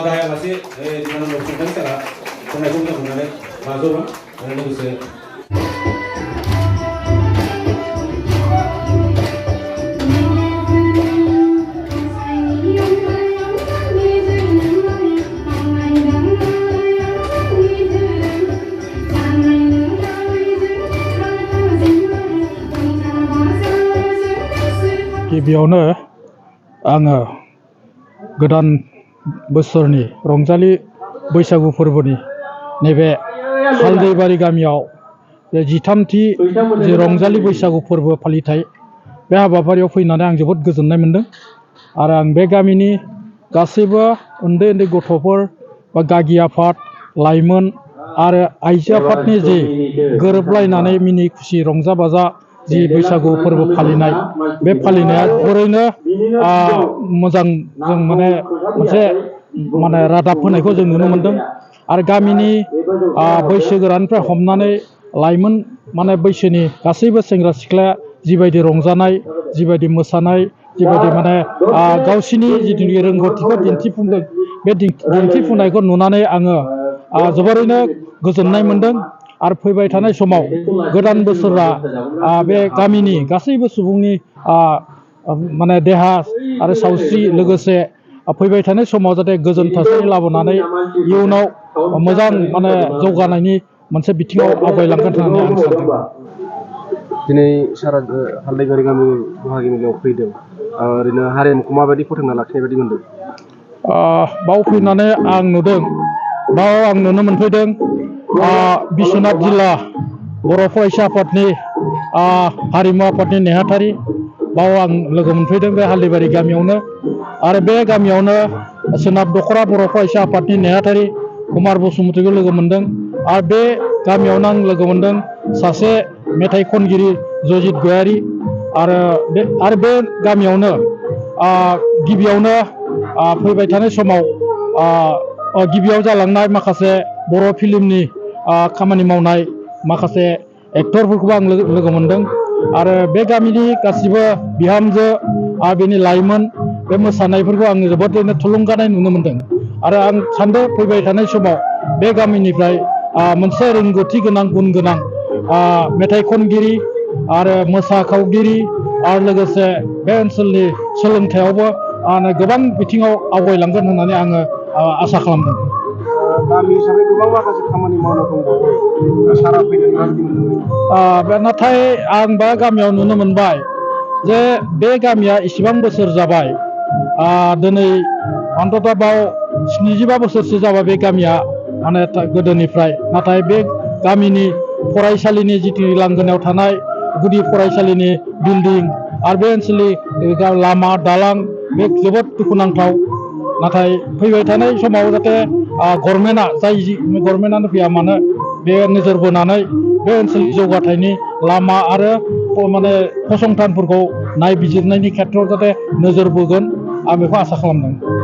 गाहाय आलासि बिनानाव फंबाय सारा संनायखौ मोजां मोननानै बाजौमोन आरो लोगोसे गिबियावनो आङो गोदान बोसोरनि रंजालि बैसागु फोरबोनि नैबे हालदैबारि गामियाव जिथामथि जे रंजालि बैसागु फोरबो फालिथाय बे हाबाफारियाव फैनानै आं जोबोद गोजोननाय मोनदों आरो आं बे गामिनि गासैबो उन्दै उन्दै गथ'फोर बा गागि आफाद लाइमोन आरो आइजो आफादनि जे गोरोबलायनानै मिनि खुसि रंजा बाजा जि बैसागु फोरबो फालिनाय बे फालिनाया ओरैनो मोजां जों माने मोनसे माने रादाब होनायखौ जों नुनो मोनदों आरो गामिनि बैसोगोरानिफ्राय हमनानै लाइमोन माने बैसोनि गासैबो सेंग्रा सिख्लाया जिबायदि रंजानाय जिबायदि मोसानाय जिबायदि माने गावसिनि जिथुनिखि रोंगौथिखौ दिन्थिफुंदों बे दिन्थिफुंनायखौ नुनानै आङो जोबोरैनो गोजोननाय मोनदों आरो फैबाय थानाय समाव गोदान बोसोरा बे गामिनि गासैबो सुबुंनि माने देहा आरो सावस्रि लोगोसे फैबाय थानाय समाव जाहाथे गोजोन थासारि लाबोनानै इयुनाव मोजां माने जौगानायनि मोनसे बिथिङाव आवगायलांगोन होननानै आं सानदों। दिनै सारा हालदैबारि गामि बाहागिनियाव फैदों ओरैनो हारिमुखौ माबायदि फोथांना लाखिनाय बायदि मोनदों? बाव फैनानै आं नुदों बाव आं नुनो मोनफैदों बिश्वनाथ जिल्ला बर' फरायसा आफादनि हारिमु आफादनि नेहाथारि बाव आं लोगो मोनफैदों बे हालदैबारि गामियावनो आरो बे गामियावनो सोनाब दख'रा बर' फरायसा आफादनि नेहाथारि कुमार बसुमतारीखौ लोगो मोनदों आरो बे गामियावनो आं लोगो मोनदों सासे मेथाइ खनगिरि जजित गयारी आरो बे गामियावनो गिबियावनो फैबाय थानाय समाव गिबियाव जालांनाय माखासे बर' फिल्मनि खामानि मावनाय माखासे एक्टरफोरखौबो आं लोगो मोनदों आरो बे गामिनि गासिबो बिहामजो बेनि लाइमोन बे मोसानायफोरखौ आं जोबोदैनो थुलुंगानाय नुनो मोनदों आरो आं सानदों फैबाय थानाय समाव बे गामिनिफ्राय मोनसे रोंगौथि गोनां गुन गोनां मेथाइ खनगिरि आरो मोसाखावगिरि आरो लोगोसे बे ओनसोलनि सोलोंथायावबो गोबां बिथिङाव आवगायलांगोन होननानै आङो आसा खालामदों। गामि हिसाबै गोबां माखासे खामानि मावनो दंबावो सारा फैनानै माबायदि मोनदों? नाथाय आं बा गामियाव नुनो मोनबाय जे बे गामिया इसिबां बोसोर जाबाय दिनै अन्ततः बाव 75 बोसोरसो जाबाय बे गामिया माने गोदोनिफ्राय नाथाय बे गामिनि फरायसालिनि जिथु लांगोनायाव थानाय गुदि फरायसालिनि बिल्डिं आरो बे ओनसोलनि लामा दालां बे जोबोद दुखुनांथाव नाथाय फैबाय थानाय समाव जाहाथे गभर्नमेन्टआ जाय गभर्नमेन्टआनो फैया मानो बे नोजोर बोनानै बे ओनसोलनि जौगाथायनि लामा आरो माने फसंथानफोरखौ नायबिजिरनायनि खेथ्रआव जाहाथे नोजोर बोगोन आं बेखौ आसा खालामदों।